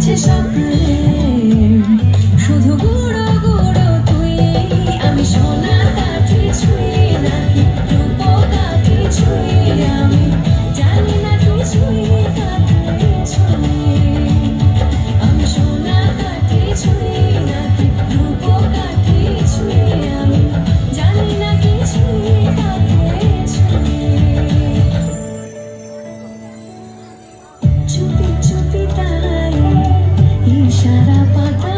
আছে স্বপ্নে শুধু গুঁড়ো গুঁড়ো তুই আমি সোনা কাঠি ছুঁই নাকি রূপ কাঠি ছুঁই আমি জানি না কিছুই কাঠি ছুঁই আমি সোনা কাঠি ছুঁই নাকি রূপ কাঠি ছুঁই আমি জানি না কিছুই কাঠি ছুঁই চুপি চুপি তাই ইশারা পাতা